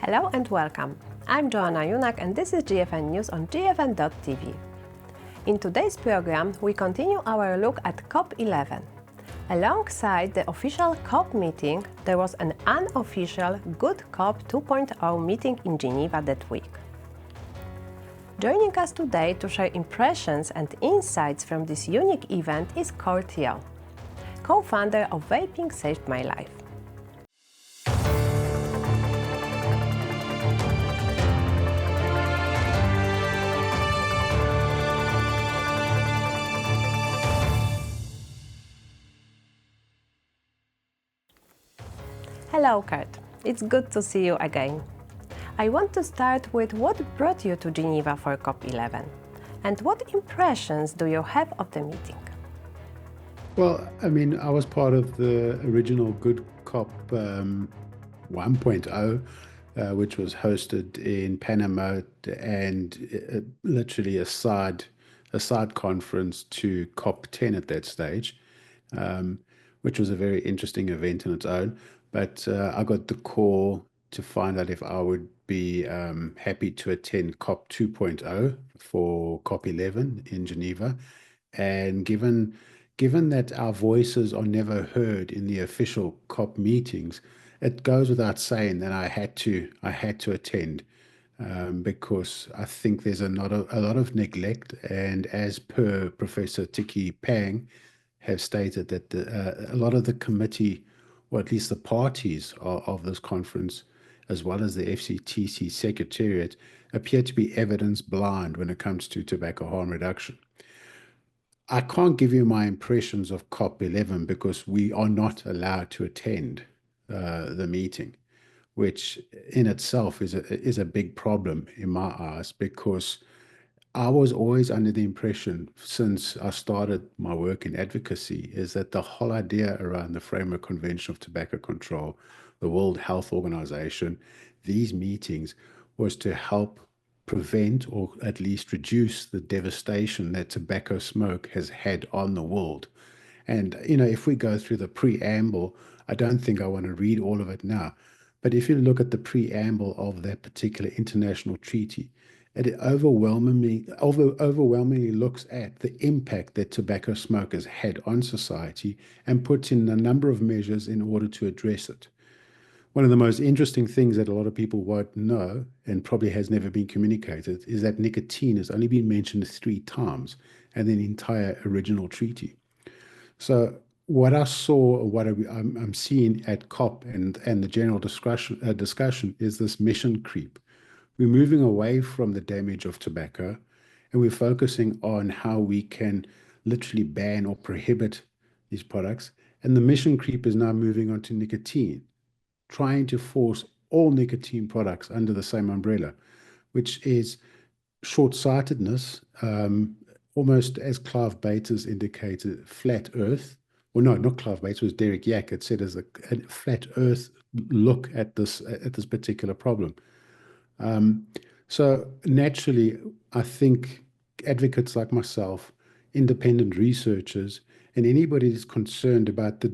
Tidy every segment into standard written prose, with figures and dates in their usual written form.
Hello and welcome. I'm Joanna Junak and this is GFN News on gfn.tv. In today's program, we continue our look at COP11. Alongside the official COP meeting, there was an unofficial Good COP 2.0 meeting in Geneva that week. Joining us today to share impressions and insights from this unique event is Kurt Yeo, co-founder of Vaping Saved My Life. Hello, Kurt. It's good to see you again. I want to start with what brought you to Geneva for COP11 and what impressions do you have of the meeting? Well, I was part of the original Good COP 1.0, which was hosted in Panama and literally a side conference to COP10 at that stage, which was a very interesting event in its own. But I got the call to find out if I would be happy to attend COP 2.0 for COP11 in Geneva. And given that our voices are never heard in the official COP meetings, it goes without saying that I had to attend because I think there's a lot of neglect. And as per Professor Tiki Pang have stated that a lot of the committee, or at least the parties of this conference, as well as the FCTC Secretariat, appear to be evidence blind when it comes to tobacco harm reduction. I can't give you my impressions of COP11 because we are not allowed to attend the meeting, which in itself is a big problem in my eyes, because I was always under the impression, since I started my work in advocacy, is that the whole idea around the Framework Convention of Tobacco Control, the World Health Organization, these meetings was to help prevent or at least reduce the devastation that tobacco smoke has had on the world. And, if we go through the preamble, I don't think I want to read all of it now, but if you look at the preamble of that particular international treaty, it overwhelmingly looks at the impact that tobacco smoke has had on society and puts in a number of measures in order to address it. One of the most interesting things that a lot of people won't know, and probably has never been communicated, is that nicotine has only been mentioned 3 times in the entire original treaty. So what I saw, what I'm seeing at COP and the general discussion is this mission creep. We're moving away from the damage of tobacco, and we're focusing on how we can literally ban or prohibit these products. And the mission creep is now moving on to nicotine, trying to force all nicotine products under the same umbrella, which is short-sightedness, almost as Clive Bates indicated, flat earth. Well, no, not Clive Bates, it was Derek Yak. It said as a flat earth look at this particular problem. So naturally, I think advocates like myself, independent researchers, and anybody that's concerned about the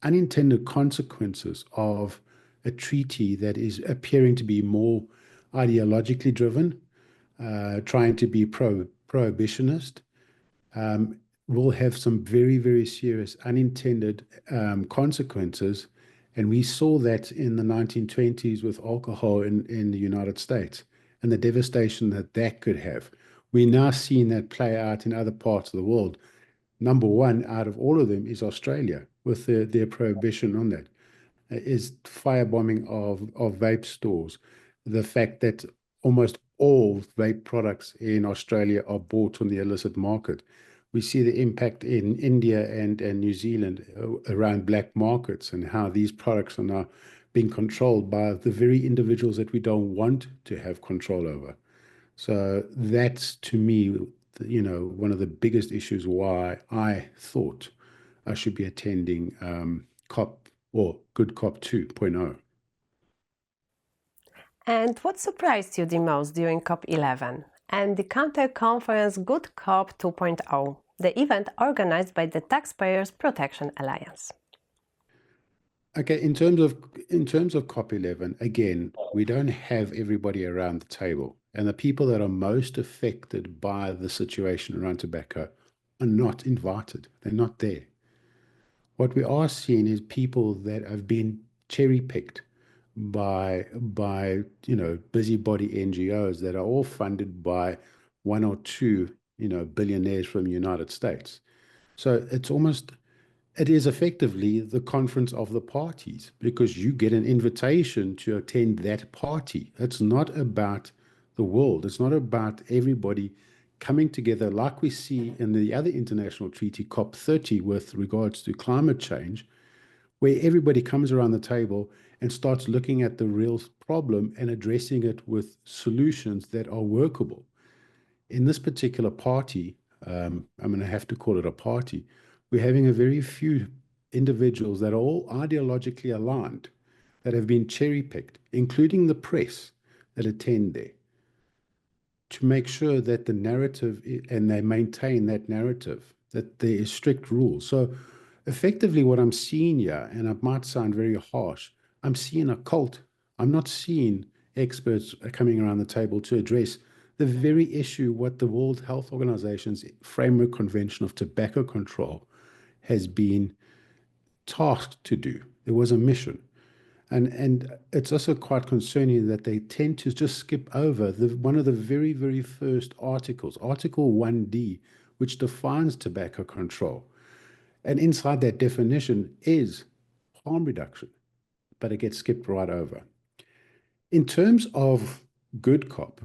unintended consequences of a treaty that is appearing to be more ideologically driven, trying to be prohibitionist, will have some very, very serious unintended consequences. And we saw that in the 1920s with alcohol in the United States and the devastation that could have. We're now seeing that play out in other parts of the world. Number one out of all of them is Australia, with their prohibition on that, is firebombing of vape stores. The fact that almost all vape products in Australia are bought on the illicit market. We see the impact in India and New Zealand around black markets and how these products are now being controlled by the very individuals that we don't want to have control over. So that's, to me, one of the biggest issues why I thought I should be attending COP or Good COP 2.0. And what surprised you the most during COP11 and the counter-conference Good COP 2.0, the event organized by the Taxpayers Protection Alliance? Okay, in terms of COP11, again, we don't have everybody around the table, and the people that are most affected by the situation around tobacco are not invited. They're not there. What we are seeing is people that have been cherry picked by busybody NGOs that are all funded by one or two billionaires from the United States. So it is effectively the conference of the parties because you get an invitation to attend that party. It's not about the world. It's not about everybody coming together like we see in the other international treaty, COP30, with regards to climate change, where everybody comes around the table and starts looking at the real problem and addressing it with solutions that are workable. In this particular party, I'm going to have to call it a party, we're having a very few individuals that are all ideologically aligned, that have been cherry picked, including the press that attend there, to make sure that the narrative, and they maintain that narrative, that there is strict rules. So effectively what I'm seeing here, and it might sound very harsh, I'm seeing a cult. I'm not seeing experts coming around the table to address the very issue what the World Health Organization's Framework Convention of Tobacco Control has been tasked to do. There was a mission. And it's also quite concerning that they tend to just skip over one of the very, very first articles, Article 1D, which defines tobacco control. And inside that definition is harm reduction, but it gets skipped right over. In terms of good cop,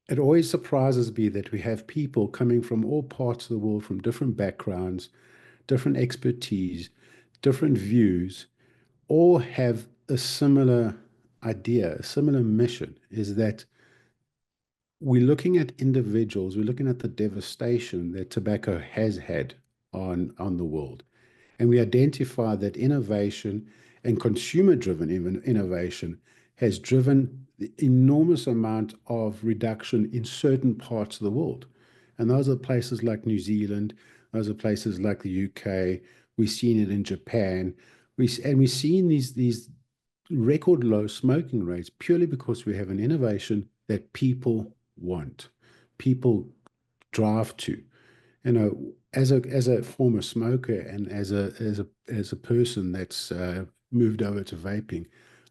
it always surprises me that we have people coming from all parts of the world, from different backgrounds, different expertise, different views, all have a similar idea, a similar mission, is that we're looking at individuals, we're looking at the devastation that tobacco has had on the world. And we identify that innovation and consumer-driven innovation has driven the enormous amount of reduction in certain parts of the world. And those are places like New Zealand, those are places like the UK, we've seen it in Japan, we've seen these record low smoking rates purely because we have an innovation that people want, people drive to. You know, as a former smoker and as a person that's moved over to vaping,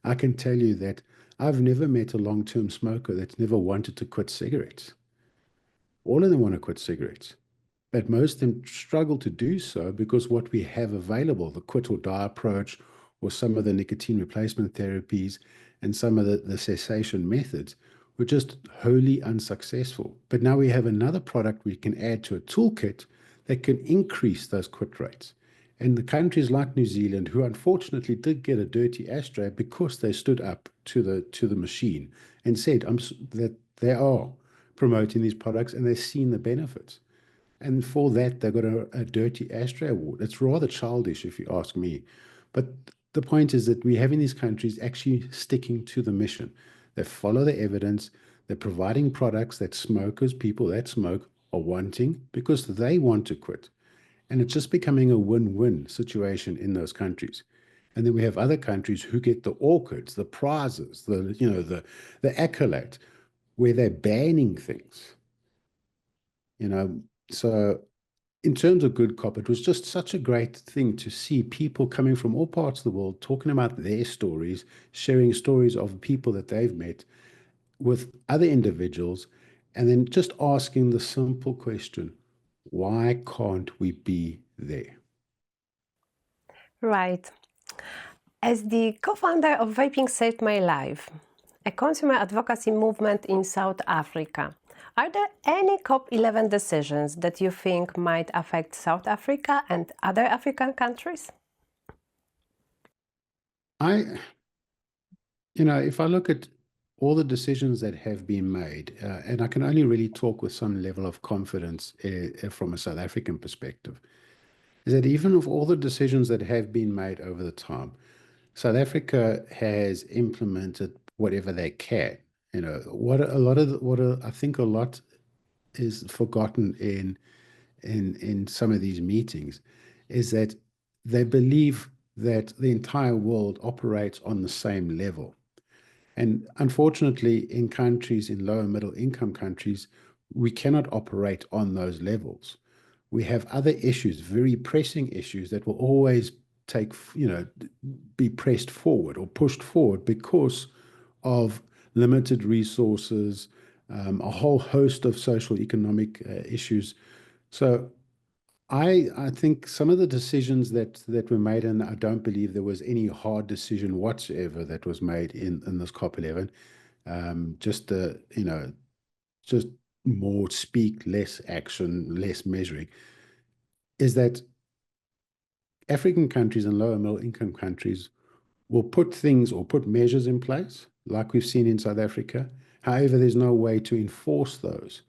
I can tell you that I've never met a long-term smoker that's never wanted to quit cigarettes. All of them want to quit cigarettes, but most of them struggle to do so because what we have available, the quit or die approach, or some of the nicotine replacement therapies, and some of the cessation methods, were just wholly unsuccessful. But now we have another product we can add to a toolkit that can increase those quit rates. And the countries like New Zealand, who unfortunately did get a dirty ashtray because they stood up to the machine and said that they are promoting these products and they've seen the benefits. And for that, they got a dirty ashtray award. It's rather childish, if you ask me. But the point is that we have in these countries actually sticking to the mission. They follow the evidence. They're providing products that smokers, people that smoke, are wanting because they want to quit. And it's just becoming a win-win situation in those countries. And then we have other countries who get the orchids, the prizes, the accolade, where they're banning things. You know, so in terms of good cop, it was just such a great thing to see people coming from all parts of the world talking about their stories, sharing stories of people that they've met with other individuals, and then just asking the simple question, why can't we be there? Right. As the co-founder of Vaping Saved My Life, a consumer advocacy movement in South Africa, are there any COP11 decisions that you think might affect South Africa and other African countries? If I look at all the decisions that have been made, and I can only really talk with some level of confidence from a South African perspective, is that even of all the decisions that have been made over the time, South Africa has implemented whatever they can. You know, I think a lot is forgotten in some of these meetings is that they believe that the entire world operates on the same level. And unfortunately, in countries, in lower middle income countries, we cannot operate on those levels. We have other issues, very pressing issues that will always be pressed forward or pushed forward because of limited resources, a whole host of social economic issues. So I think some of the decisions that were made, and I don't believe there was any hard decision whatsoever that was made in this COP11, just just more speak, less action, less measuring, is that African countries and lower middle income countries will put things or put measures in place, like we've seen in South Africa. However, there's no way to enforce those.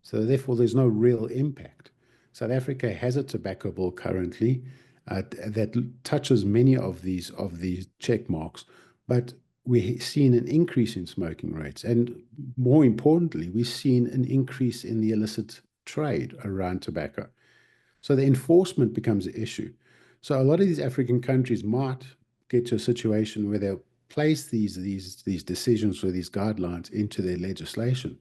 So therefore, there's no real impact. South Africa has a tobacco bill currently that touches many of these check marks, but we've seen an increase in smoking rates. And more importantly, we've seen an increase in the illicit trade around tobacco. So the enforcement becomes an issue. So a lot of these African countries might get to a situation where they'll place these decisions or these guidelines into their legislation.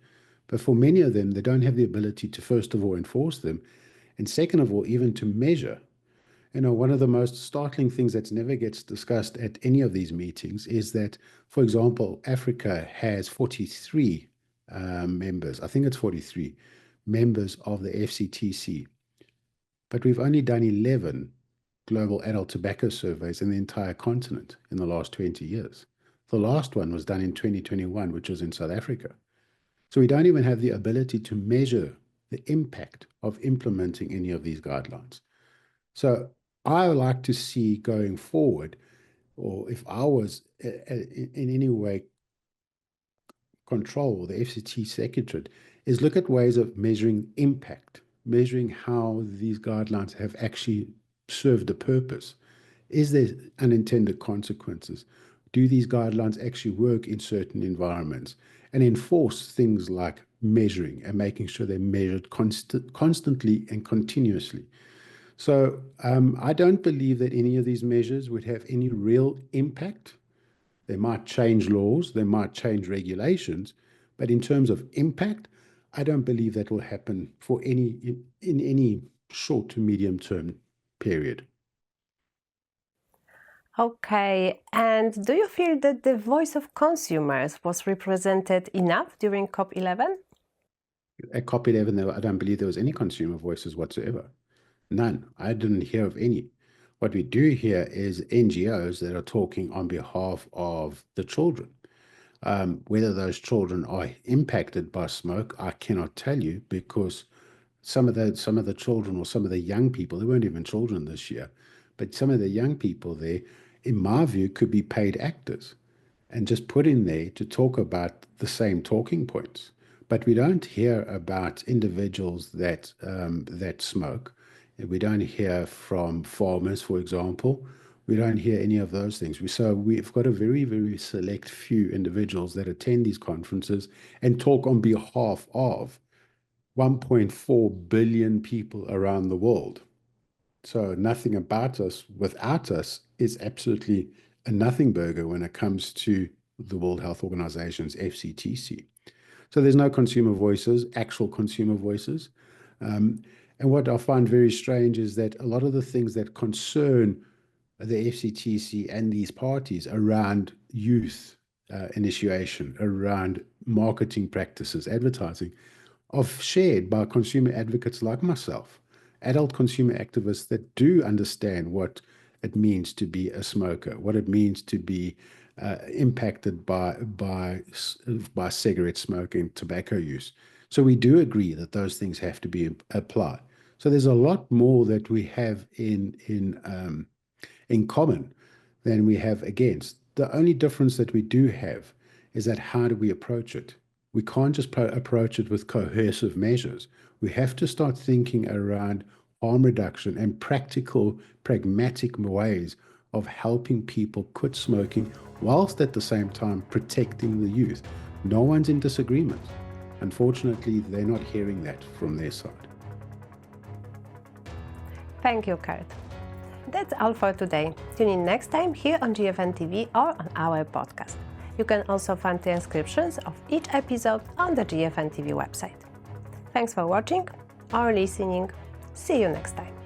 But for many of them, they don't have the ability to, first of all, enforce them, and second of all, even to measure. One of the most startling things that never gets discussed at any of these meetings is that, for example, Africa has 43 members. I think it's 43 members of the FCTC. But we've only done 11 global adult tobacco surveys in the entire continent in the last 20 years. The last one was done in 2021, which was in South Africa. So we don't even have the ability to measure the impact of implementing any of these guidelines. So I would like to see going forward, or if I was in any way control the FCT secretariat, is look at ways of measuring impact, measuring how these guidelines have actually served a purpose. Is there unintended consequences? Do these guidelines actually work in certain environments? And enforce things like measuring and making sure they're measured constantly and continuously. So I don't believe that any of these measures would have any real impact. They might change laws, they might change regulations, but in terms of impact, I don't believe that will happen in any short to medium term period. Okay, and do you feel that the voice of consumers was represented enough during COP11? At COP11, I don't believe there was any consumer voices whatsoever. None. I didn't hear of any. What we do hear is NGOs that are talking on behalf of the children. Whether those children are impacted by smoke, I cannot tell you, because some of the children or some of the young people, they weren't even children this year, but some of the young people there, in my view, could be paid actors and just put in there to talk about the same talking points. But we don't hear about individuals that smoke. We don't hear from farmers, for example. We don't hear any of those things. So we've got a very, very select few individuals that attend these conferences and talk on behalf of 1.4 billion people around the world. So nothing about us without us is absolutely a nothing burger when it comes to the World Health Organization's FCTC. So there's no consumer voices, actual consumer voices. And what I find very strange is that a lot of the things that concern the FCTC and these parties around youth initiation, around marketing practices, advertising, are shared by consumer advocates like myself, adult consumer activists that do understand what it means to be a smoker, what it means to be impacted by cigarette smoking, tobacco use. So we do agree that those things have to be applied. So there's a lot more that we have in common than we have against. The only difference that we do have is that how do we approach it? We can't just approach it with coercive measures. We have to start thinking around harm reduction and practical, pragmatic ways of helping people quit smoking whilst at the same time protecting the youth. No one's in disagreement. Unfortunately, they're not hearing that from their side. Thank you, Kurt. That's all for today. Tune in next time here on GFN TV or on our podcast. You can also find transcriptions of each episode on the GFN TV website. Thanks for watching or listening. See you next time.